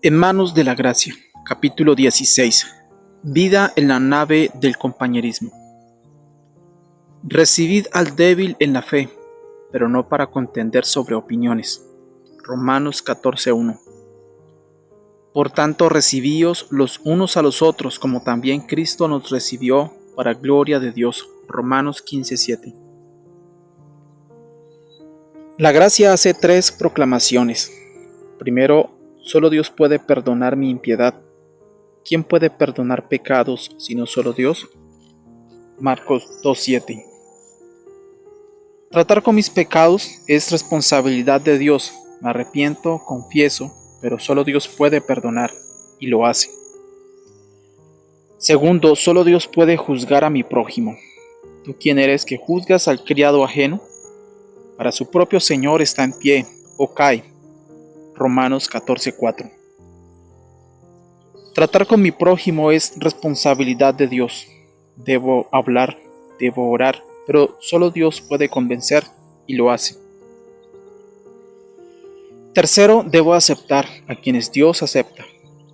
En manos de la gracia, capítulo 16. Vida en la nave del compañerismo. Recibid al débil en la fe, pero no para contender sobre opiniones. Romanos 14:1. Por tanto, recibíos los unos a los otros, como también Cristo nos recibió para gloria de Dios. Romanos 15:7. La gracia hace tres proclamaciones. Primero, solo Dios puede perdonar mi impiedad. ¿Quién puede perdonar pecados sino solo Dios? Marcos 2:7. Tratar con mis pecados es responsabilidad de Dios. Me arrepiento, confieso, pero solo Dios puede perdonar, y lo hace. Segundo, solo Dios puede juzgar a mi prójimo. ¿Tú quién eres que juzgas al criado ajeno? Para su propio Señor está en pie, o cae. Romanos 14:4. Tratar con mi prójimo es responsabilidad de Dios. Debo hablar, debo orar, pero solo Dios puede convencer, y lo hace. Tercero, debo aceptar a quienes Dios acepta.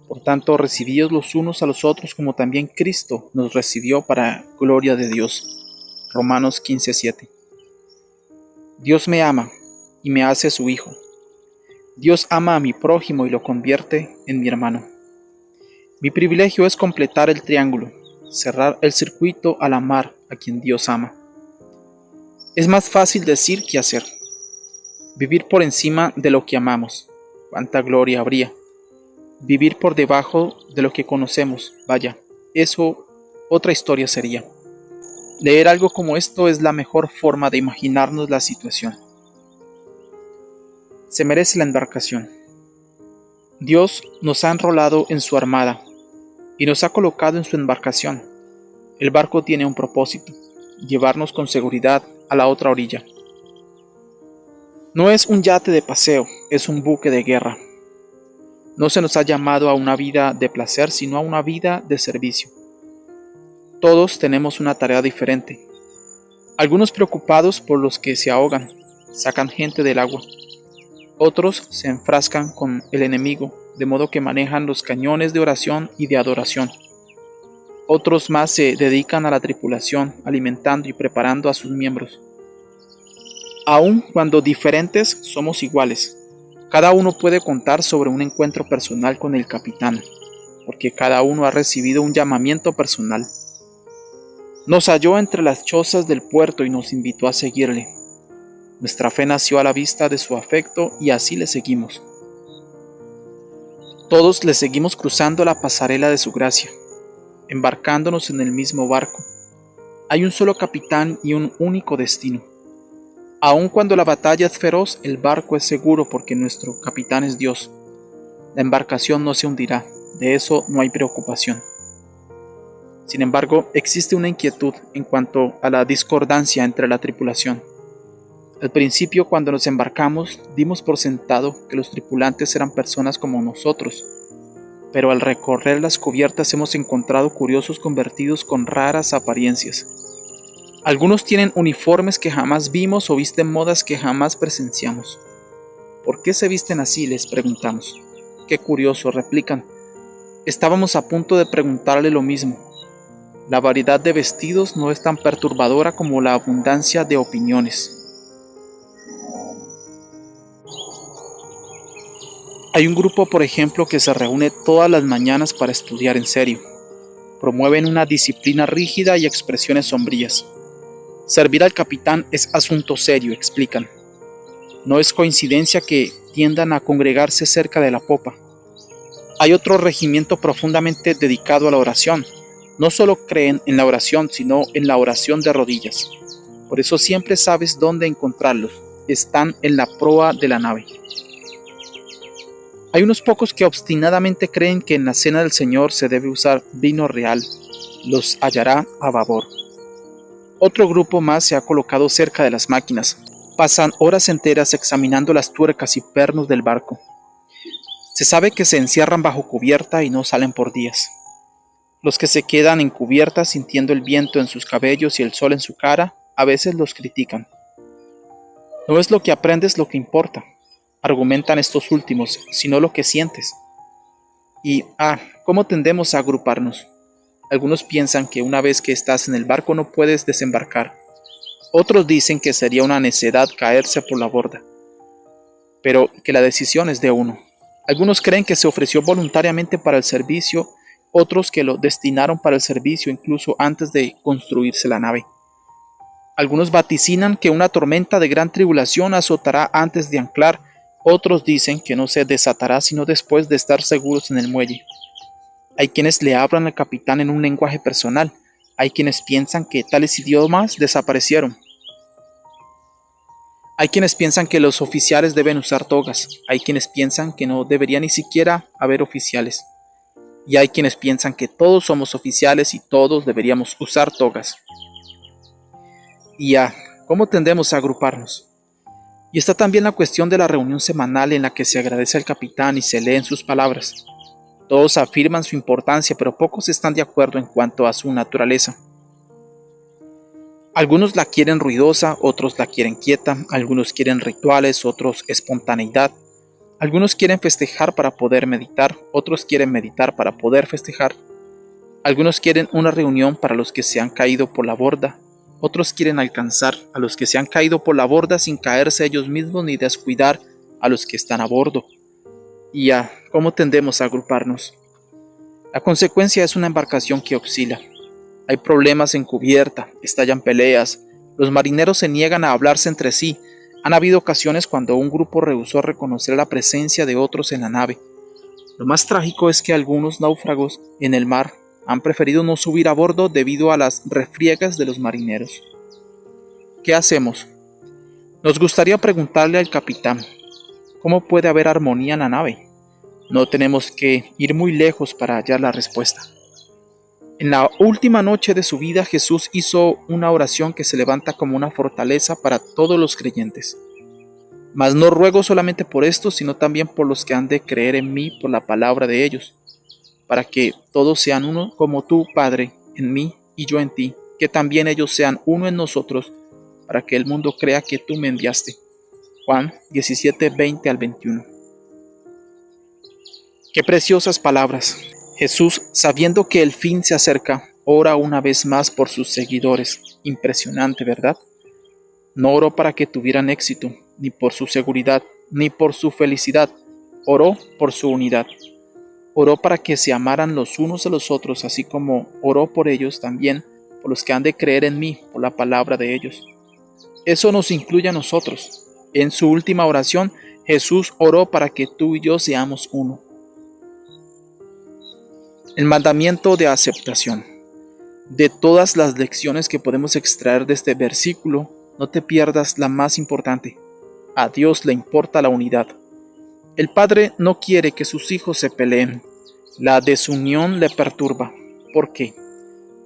Por tanto, recibíos los unos a los otros como también Cristo nos recibió para gloria de Dios. Romanos 15:7. Dios me ama y me hace su hijo. Dios ama a mi prójimo y lo convierte en mi hermano. Mi privilegio es completar el triángulo, cerrar el circuito al amar a quien Dios ama. Es más fácil decir que hacer. Vivir por encima de lo que amamos. ¿Cuánta gloria habría? Vivir por debajo de lo que conocemos. Vaya, eso otra historia sería. Leer algo como esto es la mejor forma de imaginarnos la situación. Se merece la embarcación. Dios nos ha enrolado en su armada y nos ha colocado en su embarcación. El barco tiene un propósito: llevarnos con seguridad a la otra orilla. No es un yate de paseo, es un buque de guerra. No se nos ha llamado a una vida de placer, sino a una vida de servicio. Todos tenemos una tarea diferente. Algunos preocupados por los que se ahogan, sacan gente del agua. Otros se enfrascan con el enemigo, de modo que manejan los cañones de oración y de adoración. Otros más se dedican a la tripulación, alimentando y preparando a sus miembros. Aun cuando diferentes, somos iguales. Cada uno puede contar sobre un encuentro personal con el capitán, porque cada uno ha recibido un llamamiento personal. Nos halló entre las chozas del puerto y nos invitó a seguirle. Nuestra fe nació a la vista de su afecto y así le seguimos. Todos le seguimos cruzando la pasarela de su gracia, embarcándonos en el mismo barco. Hay un solo capitán y un único destino. Aun cuando la batalla es feroz, el barco es seguro porque nuestro capitán es Dios. La embarcación no se hundirá, de eso no hay preocupación. Sin embargo, existe una inquietud en cuanto a la discordancia entre la tripulación. Al principio, cuando nos embarcamos, dimos por sentado que los tripulantes eran personas como nosotros, pero al recorrer las cubiertas hemos encontrado curiosos convertidos con raras apariencias. Algunos tienen uniformes que jamás vimos o visten modas que jamás presenciamos. ¿Por qué se visten así?, les preguntamos. Qué curioso, replican. Estábamos a punto de preguntarle lo mismo. La variedad de vestidos no es tan perturbadora como la abundancia de opiniones. Hay un grupo, por ejemplo, que se reúne todas las mañanas para estudiar en serio. Promueven una disciplina rígida y expresiones sombrías. Servir al capitán es asunto serio, explican. No es coincidencia que tiendan a congregarse cerca de la popa. Hay otro regimiento profundamente dedicado a la oración. No solo creen en la oración, sino en la oración de rodillas. Por eso siempre sabes dónde encontrarlos. Están en la proa de la nave. Hay unos pocos que obstinadamente creen que en la cena del Señor se debe usar vino real. Los hallará a babor. Otro grupo más se ha colocado cerca de las máquinas. Pasan horas enteras examinando las tuercas y pernos del barco. Se sabe que se encierran bajo cubierta y no salen por días. Los que se quedan en cubierta sintiendo el viento en sus cabellos y el sol en su cara, a veces los critican. No es lo que aprendes lo que importa, argumentan estos últimos, sino lo que sientes. ¿Cómo tendemos a agruparnos? Algunos piensan que una vez que estás en el barco no puedes desembarcar. Otros dicen que sería una necedad caerse por la borda, pero que la decisión es de uno. Algunos creen que se ofreció voluntariamente para el servicio, otros que lo destinaron para el servicio incluso antes de construirse la nave. Algunos vaticinan que una tormenta de gran tribulación azotará antes de anclar, otros dicen que no se desatará sino después de estar seguros en el muelle. Hay quienes le hablan al capitán en un lenguaje personal, hay quienes piensan que tales idiomas desaparecieron. Hay quienes piensan que los oficiales deben usar togas, hay quienes piensan que no debería ni siquiera haber oficiales, y hay quienes piensan que todos somos oficiales y todos deberíamos usar togas. ¿Cómo tendemos a agruparnos? Y está también la cuestión de la reunión semanal en la que se agradece al capitán y se leen sus palabras. Todos afirman su importancia, pero pocos están de acuerdo en cuanto a su naturaleza. Algunos la quieren ruidosa, otros la quieren quieta, algunos quieren rituales, otros espontaneidad. Algunos quieren festejar para poder meditar, otros quieren meditar para poder festejar. Algunos quieren una reunión para los que se han caído por la borda, otros quieren alcanzar a los que se han caído por la borda sin caerse ellos mismos ni descuidar a los que están a bordo. ¿Cómo tendemos a agruparnos? La consecuencia es una embarcación que oscila. Hay problemas en cubierta, estallan peleas, los marineros se niegan a hablarse entre sí. Han habido ocasiones cuando un grupo rehusó reconocer la presencia de otros en la nave. Lo más trágico es que algunos náufragos en el mar han preferido no subir a bordo debido a las refriegas de los marineros. ¿Qué hacemos? Nos gustaría preguntarle al capitán, ¿cómo puede haber armonía en la nave? No tenemos que ir muy lejos para hallar la respuesta. En la última noche de su vida, Jesús hizo una oración que se levanta como una fortaleza para todos los creyentes. Mas no ruego solamente por estos, sino también por los que han de creer en mí por la palabra de ellos, para que todos sean uno como tú, Padre, en mí y yo en ti, que también ellos sean uno en nosotros, para que el mundo crea que tú me enviaste. Juan 17, 20 al 21. Qué preciosas palabras. Jesús, sabiendo que el fin se acerca, ora una vez más por sus seguidores. Impresionante, ¿verdad? No oró para que tuvieran éxito, ni por su seguridad, ni por su felicidad. Oró por su unidad. Oró para que se amaran los unos a los otros, así como oró por ellos también, por los que han de creer en mí, por la palabra de ellos. Eso nos incluye a nosotros. En su última oración, Jesús oró para que tú y yo seamos uno. El mandamiento de aceptación. De todas las lecciones que podemos extraer de este versículo, no te pierdas la más importante. A Dios le importa la unidad. El Padre no quiere que sus hijos se peleen. La desunión le perturba. ¿Por qué?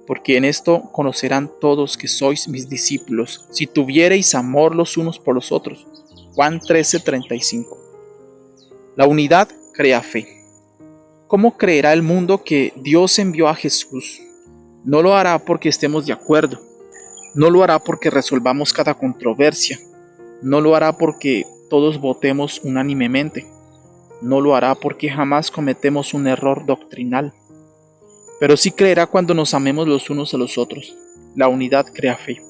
Porque en esto conocerán todos que sois mis discípulos, si tuviereis amor los unos por los otros. Juan 13:35. La unidad crea fe. ¿Cómo creerá el mundo que Dios envió a Jesús? No lo hará porque estemos de acuerdo. No lo hará porque resolvamos cada controversia. No lo hará porque todos votemos unánimemente. No lo hará porque jamás cometemos un error doctrinal. Pero sí creerá cuando nos amemos los unos a los otros. La unidad crea fe.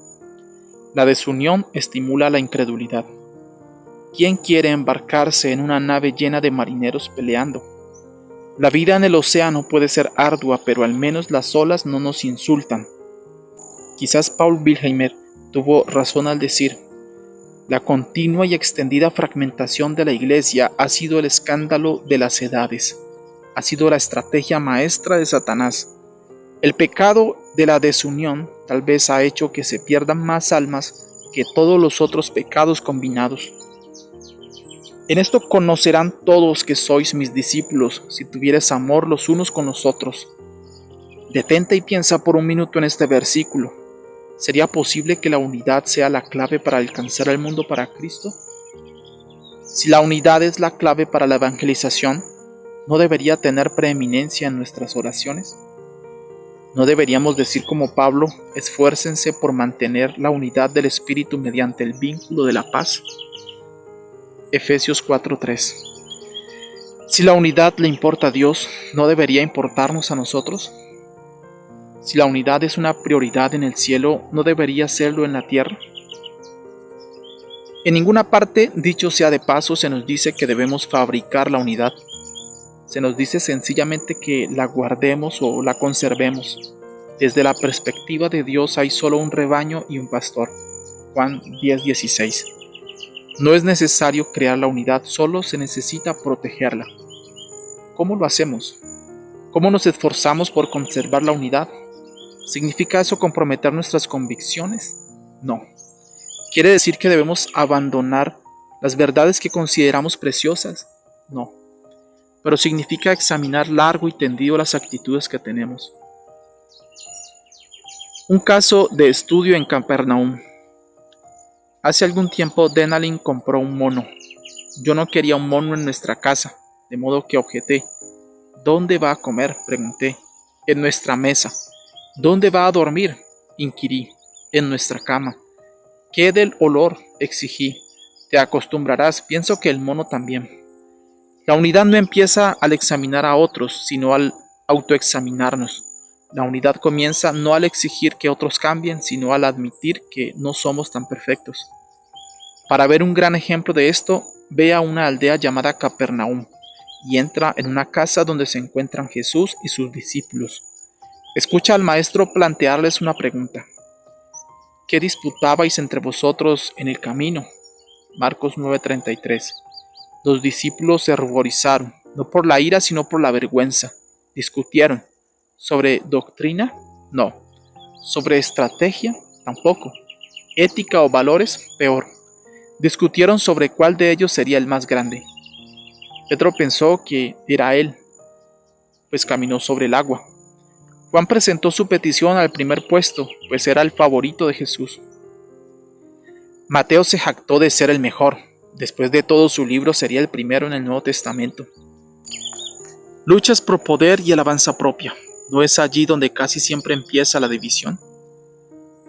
La desunión estimula la incredulidad. ¿Quién quiere embarcarse en una nave llena de marineros peleando? La vida en el océano puede ser ardua, pero al menos las olas no nos insultan. Quizás Paul Wilhelmer tuvo razón al decir: la continua y extendida fragmentación de la Iglesia ha sido el escándalo de las edades, ha sido la estrategia maestra de Satanás. El pecado de la desunión tal vez ha hecho que se pierdan más almas que todos los otros pecados combinados. En esto conocerán todos que sois mis discípulos, si tuvieres amor los unos con los otros. Detente y piensa por un minuto en este versículo. ¿Sería posible que la unidad sea la clave para alcanzar el mundo para Cristo? Si la unidad es la clave para la evangelización, ¿no debería tener preeminencia en nuestras oraciones? ¿No deberíamos decir como Pablo, esfuércense por mantener la unidad del Espíritu mediante el vínculo de la paz? Efesios 4:3. Si la unidad le importa a Dios, ¿no debería importarnos a nosotros? Si la unidad es una prioridad en el cielo, ¿no debería serlo en la tierra? En ninguna parte, dicho sea de paso, se nos dice que debemos fabricar la unidad. Se nos dice sencillamente que la guardemos o la conservemos. Desde la perspectiva de Dios hay solo un rebaño y un pastor. Juan 10:16. No es necesario crear la unidad, solo se necesita protegerla. ¿Cómo lo hacemos? ¿Cómo nos esforzamos por conservar la unidad? ¿Significa eso comprometer nuestras convicciones? No. ¿Quiere decir que debemos abandonar las verdades que consideramos preciosas? No. Pero significa examinar largo y tendido las actitudes que tenemos. Un caso de estudio en Capernaum. Hace algún tiempo Denalin compró un mono. Yo no quería un mono en nuestra casa, de modo que objeté. ¿Dónde va a comer?, pregunté. En nuestra mesa. ¿Dónde va a dormir?, inquirí. En nuestra cama. ¿Qué del olor?, exigí. Te acostumbrarás, pienso que el mono también. La unidad no empieza al examinar a otros, sino al autoexaminarnos. La unidad comienza no al exigir que otros cambien, sino al admitir que no somos tan perfectos. Para ver un gran ejemplo de esto, ve a una aldea llamada Capernaum y entra en una casa donde se encuentran Jesús y sus discípulos. Escucha al maestro plantearles una pregunta. ¿Qué disputabais entre vosotros en el camino? Marcos 9:33. Los discípulos se ruborizaron, no por la ira, sino por la vergüenza. Discutieron. ¿Sobre doctrina? No. ¿Sobre estrategia? Tampoco. ¿Ética o valores? Peor. Discutieron sobre cuál de ellos sería el más grande. Pedro pensó que era él, pues caminó sobre el agua. Juan presentó su petición al primer puesto, pues era el favorito de Jesús. Mateo se jactó de ser el mejor. Después de todo, su libro sería el primero en el Nuevo Testamento. Luchas por poder y alabanza propia. ¿No es allí donde casi siempre empieza la división?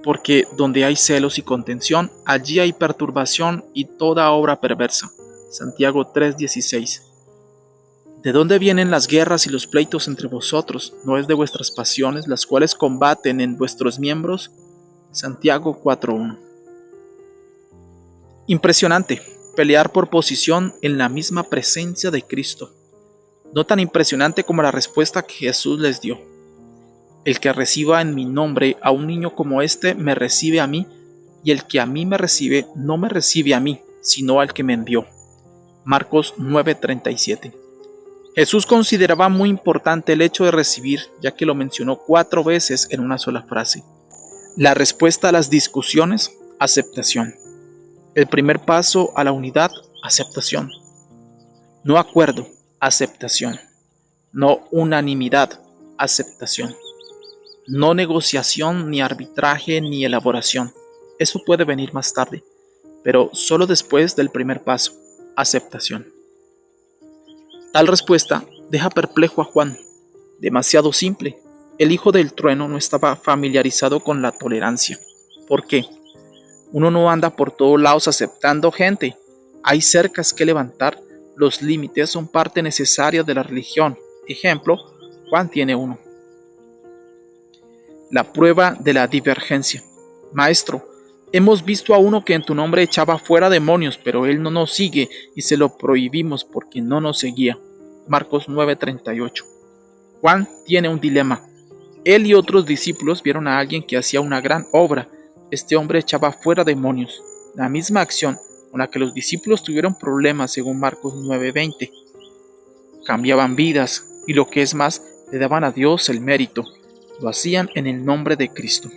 Porque donde hay celos y contención, allí hay perturbación y toda obra perversa. Santiago 3:16. ¿De dónde vienen las guerras y los pleitos entre vosotros? ¿No es de vuestras pasiones, las cuales combaten en vuestros miembros? Santiago 4:1. Impresionante, pelear por posición en la misma presencia de Cristo. No tan impresionante como la respuesta que Jesús les dio. El que reciba en mi nombre a un niño como este, me recibe a mí, y el que a mí me recibe, no me recibe a mí, sino al que me envió. Marcos 9:37. Jesús consideraba muy importante el hecho de recibir, ya que lo mencionó 4 veces en una sola frase. La respuesta a las discusiones, aceptación. El primer paso a la unidad, aceptación. No acuerdo, aceptación. No unanimidad, aceptación. No negociación, ni arbitraje, ni elaboración. Eso puede venir más tarde, pero solo después del primer paso, aceptación. Tal respuesta deja perplejo a Juan. Demasiado simple. El hijo del trueno no estaba familiarizado con la tolerancia. ¿Por qué? Uno no anda por todos lados aceptando gente. Hay cercas que levantar. Los límites son parte necesaria de la religión. Ejemplo, Juan tiene uno. La prueba de la divergencia. Maestro, hemos visto a uno que en tu nombre echaba fuera demonios, pero él no nos sigue y se lo prohibimos porque no nos seguía. Marcos 9:38. Juan tiene un dilema. Él y otros discípulos vieron a alguien que hacía una gran obra. Este hombre echaba fuera demonios. La misma acción con la que los discípulos tuvieron problemas según Marcos 9:20. Cambiaban vidas y lo que es más, le daban a Dios el mérito. Lo hacían en el nombre de Cristo.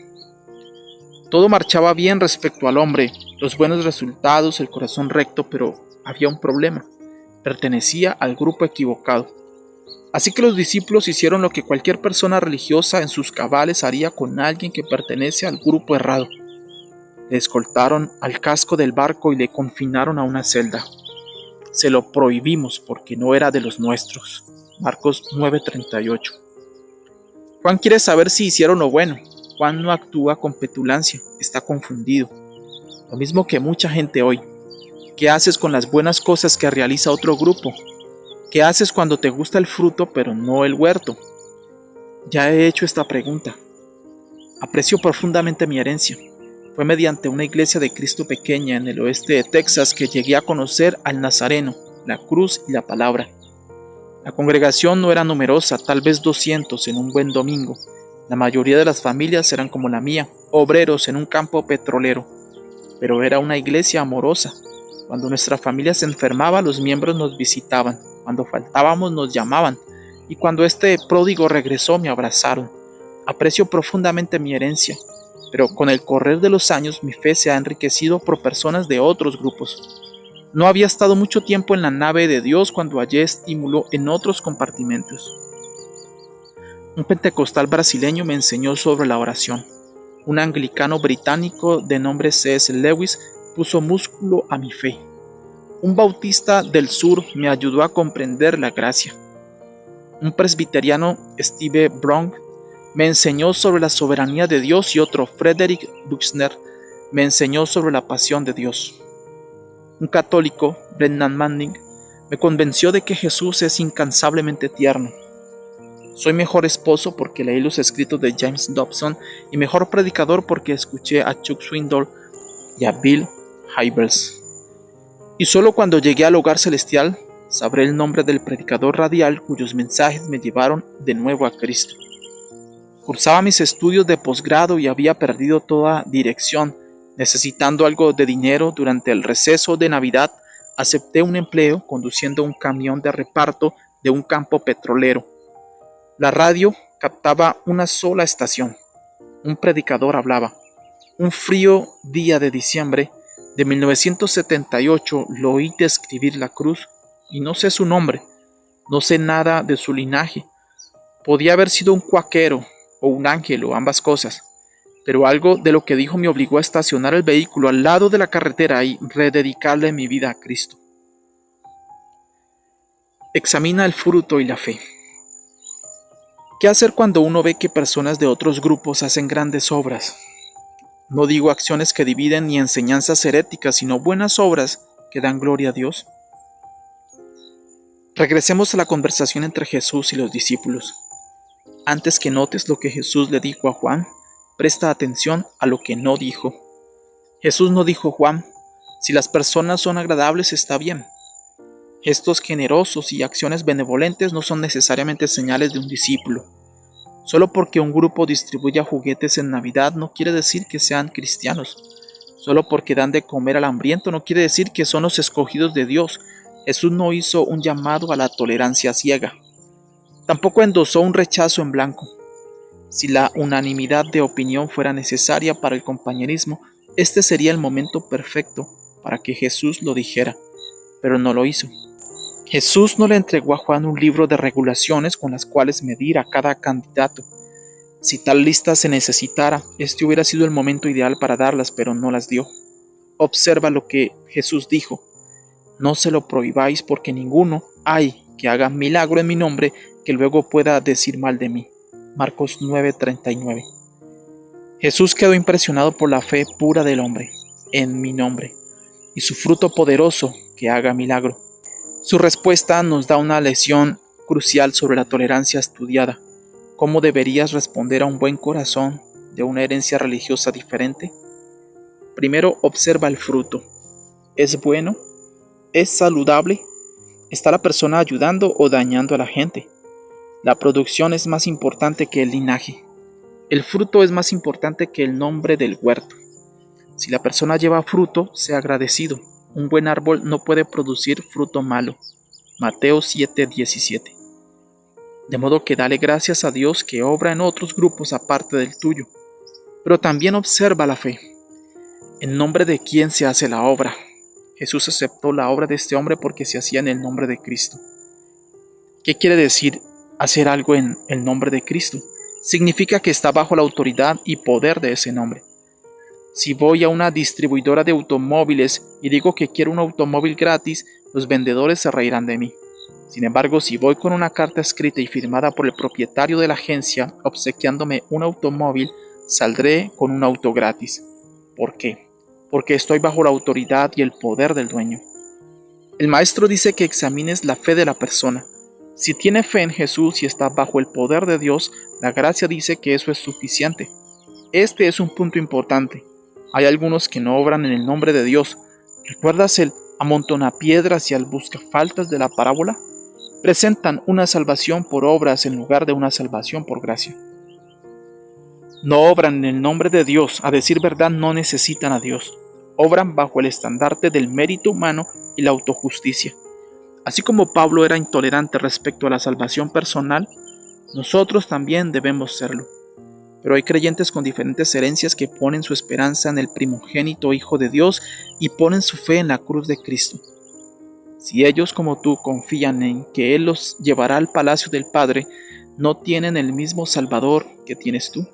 Todo marchaba bien respecto al hombre, los buenos resultados, el corazón recto, pero había un problema. Pertenecía al grupo equivocado. Así que los discípulos hicieron lo que cualquier persona religiosa en sus cabales haría con alguien que pertenece al grupo errado. Le escoltaron al casco del barco y le confinaron a una celda. Se lo prohibimos porque no era de los nuestros. Marcos 9:38. Juan quiere saber si hicieron lo bueno. Juan no actúa con petulancia, está confundido. Lo mismo que mucha gente hoy. ¿Qué haces con las buenas cosas que realiza otro grupo? ¿Qué haces cuando te gusta el fruto pero no el huerto? Ya he hecho esta pregunta. Aprecio profundamente mi herencia. Fue mediante una iglesia de Cristo pequeña en el oeste de Texas que llegué a conocer al Nazareno, la cruz y la palabra. La congregación no era numerosa, tal vez 200 en un buen domingo. La mayoría de las familias eran como la mía, obreros en un campo petrolero. Pero era una iglesia amorosa. Cuando nuestra familia se enfermaba, los miembros nos visitaban. Cuando faltábamos, nos llamaban. Y cuando este pródigo regresó, me abrazaron. Aprecio profundamente mi herencia, pero con el correr de los años mi fe se ha enriquecido por personas de otros grupos. No había estado mucho tiempo en la nave de Dios cuando hallé estímulo en otros compartimentos. Un pentecostal brasileño me enseñó sobre la oración. Un anglicano británico de nombre C.S. Lewis puso músculo a mi fe. Un bautista del sur me ayudó a comprender la gracia. Un presbiteriano, Steve Brown, me enseñó sobre la soberanía de Dios y otro, Frederick Buechner, me enseñó sobre la pasión de Dios. Un católico, Brennan Manning, me convenció de que Jesús es incansablemente tierno. Soy mejor esposo porque leí los escritos de James Dobson y mejor predicador porque escuché a Chuck Swindoll y a Bill Hybels. Y solo cuando llegué al hogar celestial, sabré el nombre del predicador radial cuyos mensajes me llevaron de nuevo a Cristo. Cursaba mis estudios de posgrado y había perdido toda dirección. Necesitando algo de dinero durante el receso de Navidad, acepté un empleo conduciendo un camión de reparto de un campo petrolero. La radio captaba una sola estación. Un predicador hablaba. Un frío día de diciembre de 1978 lo oí describir la cruz y no sé su nombre, no sé nada de su linaje. Podía haber sido un cuáquero o un ángel o ambas cosas, pero algo de lo que dijo me obligó a estacionar el vehículo al lado de la carretera y rededicarle mi vida a Cristo. Examina el fruto y la fe. ¿Qué hacer cuando uno ve que personas de otros grupos hacen grandes obras? No digo acciones que dividen ni enseñanzas heréticas, sino buenas obras que dan gloria a Dios. Regresemos a la conversación entre Jesús y los discípulos. Antes que notes lo que Jesús le dijo a Juan, presta atención a lo que no dijo. Jesús no dijo: Juan, si las personas son agradables está bien. Gestos generosos y acciones benevolentes no son necesariamente señales de un discípulo. Solo porque un grupo distribuya juguetes en Navidad no quiere decir que sean cristianos. Solo porque dan de comer al hambriento no quiere decir que son los escogidos de Dios. Jesús no hizo un llamado a la tolerancia ciega. Tampoco endosó un rechazo en blanco. Si la unanimidad de opinión fuera necesaria para el compañerismo, este sería el momento perfecto para que Jesús lo dijera, pero no lo hizo. Jesús no le entregó a Juan un libro de regulaciones con las cuales medir a cada candidato. Si tal lista se necesitara, este hubiera sido el momento ideal para darlas, pero no las dio. Observa lo que Jesús dijo: no se lo prohibáis porque ninguno hay que haga milagro en mi nombre que luego pueda decir mal de mí. Marcos 9:39. Jesús quedó impresionado por la fe pura del hombre, en mi nombre, y su fruto poderoso que haga milagro. Su respuesta nos da una lección crucial sobre la tolerancia estudiada. ¿Cómo deberías responder a un buen corazón de una herencia religiosa diferente? Primero, observa el fruto. ¿Es bueno? ¿Es saludable? ¿Está la persona ayudando o dañando a la gente? La producción es más importante que el linaje. El fruto es más importante que el nombre del huerto. Si la persona lleva fruto, sea agradecido. Un buen árbol no puede producir fruto malo. Mateo 7:17. De modo que dale gracias a Dios que obra en otros grupos aparte del tuyo. Pero también observa la fe. ¿En nombre de quién se hace la obra? Jesús aceptó la obra de este hombre porque se hacía en el nombre de Cristo. ¿Qué quiere decir hacer algo en el nombre de Cristo? Significa que está bajo la autoridad y poder de ese nombre. Si voy a una distribuidora de automóviles y digo que quiero un automóvil gratis, los vendedores se reirán de mí. Sin embargo, si voy con una carta escrita y firmada por el propietario de la agencia obsequiándome un automóvil, saldré con un auto gratis. ¿Por qué? Porque estoy bajo la autoridad y el poder del dueño. El maestro dice que examines la fe de la persona. Si tiene fe en Jesús y está bajo el poder de Dios, la gracia dice que eso es suficiente. Este es un punto importante. Hay algunos que no obran en el nombre de Dios. ¿Recuerdas el amontonapiedras y al buscafaltas de la parábola? Presentan una salvación por obras en lugar de una salvación por gracia. No obran en el nombre de Dios, a decir verdad no necesitan a Dios. Obran bajo el estandarte del mérito humano y la autojusticia. Así como Pablo era intolerante respecto a la salvación personal, nosotros también debemos serlo. Pero hay creyentes con diferentes herencias que ponen su esperanza en el primogénito Hijo de Dios y ponen su fe en la cruz de Cristo. Si ellos como tú confían en que Él los llevará al palacio del Padre, ¿no tienen el mismo Salvador que tienes tú?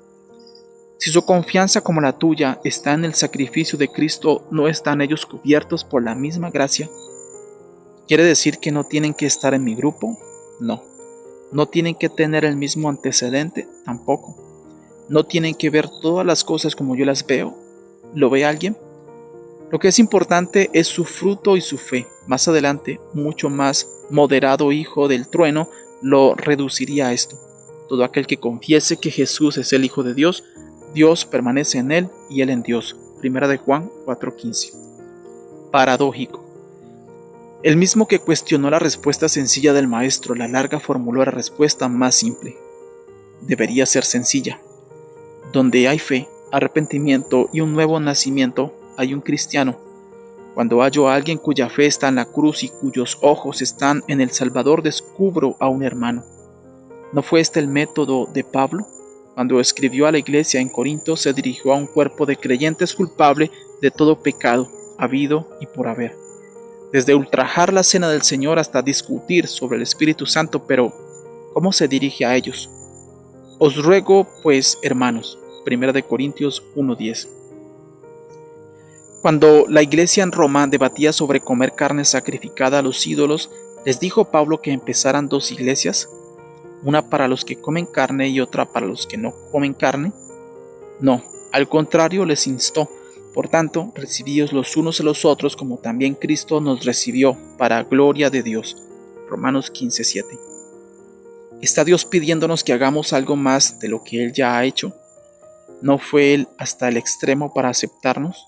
Si su confianza como la tuya está en el sacrificio de Cristo, ¿no están ellos cubiertos por la misma gracia? ¿Quiere decir que no tienen que estar en mi grupo? No. ¿No tienen que tener el mismo antecedente? Tampoco. ¿No tienen que ver todas las cosas como yo las veo? ¿Lo ve alguien? Lo que es importante es su fruto y su fe. Más adelante, mucho más moderado hijo del trueno lo reduciría a esto. Todo aquel que confiese que Jesús es el Hijo de Dios, Dios permanece en él y él en Dios. Primera de Juan 4:15. Paradójico. El mismo que cuestionó la respuesta sencilla del maestro, la larga formuló la respuesta más simple. Debería ser sencilla. Donde hay fe, arrepentimiento y un nuevo nacimiento, hay un cristiano. Cuando hallo a alguien cuya fe está en la cruz y cuyos ojos están en el Salvador, descubro a un hermano. ¿No fue este el método de Pablo? Cuando escribió a la iglesia en Corinto, se dirigió a un cuerpo de creyentes culpable de todo pecado, habido y por haber. Desde ultrajar la cena del Señor hasta discutir sobre el Espíritu Santo, pero ¿cómo se dirige a ellos? Os ruego, pues, hermanos, 1 Corintios 1:10. Cuando la iglesia en Roma debatía sobre comer carne sacrificada a los ídolos, ¿les dijo Pablo que empezaran dos iglesias? ¿Una para los que comen carne y otra para los que no comen carne? No, al contrario les instó. Por tanto, recibíos los unos a los otros como también Cristo nos recibió, para gloria de Dios. Romanos 15:7. ¿Está Dios pidiéndonos que hagamos algo más de lo que Él ya ha hecho? ¿No fue Él hasta el extremo para aceptarnos?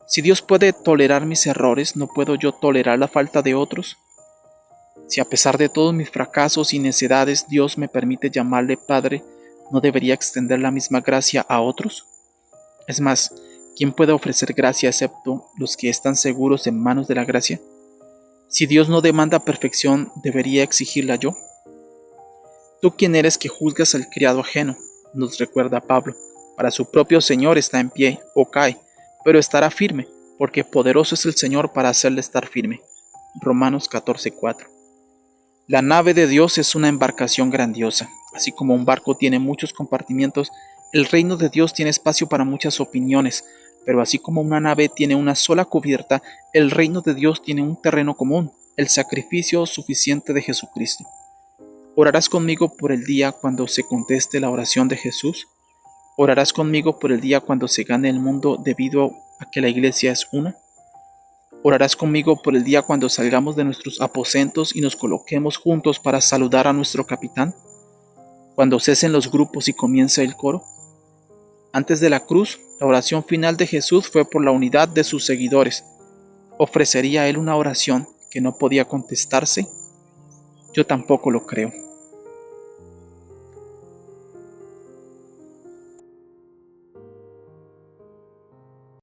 Si Dios puede tolerar mis errores, ¿no puedo yo tolerar la falta de otros? Si a pesar de todos mis fracasos y necedades Dios me permite llamarle Padre, ¿no debería extender la misma gracia a otros? Es más, ¿quién puede ofrecer gracia excepto los que están seguros en manos de la gracia? Si Dios no demanda perfección, ¿debería exigirla yo? ¿Tú quién eres que juzgas al criado ajeno? Nos recuerda Pablo. Para su propio Señor está en pie o cae, pero estará firme, porque poderoso es el Señor para hacerle estar firme. Romanos 14:4. La nave de Dios es una embarcación grandiosa. Así como un barco tiene muchos compartimientos, el reino de Dios tiene espacio para muchas opiniones, pero así como una nave tiene una sola cubierta, el reino de Dios tiene un terreno común, el sacrificio suficiente de Jesucristo. ¿Orarás conmigo por el día cuando se conteste la oración de Jesús? ¿Orarás conmigo por el día cuando se gane el mundo debido a que la iglesia es una? ¿Orarás conmigo por el día cuando salgamos de nuestros aposentos y nos coloquemos juntos para saludar a nuestro capitán? ¿Cuando cesen los grupos y comience el coro? Antes de la cruz, la oración final de Jesús fue por la unidad de sus seguidores. ¿Ofrecería él una oración que no podía contestarse? Yo tampoco lo creo.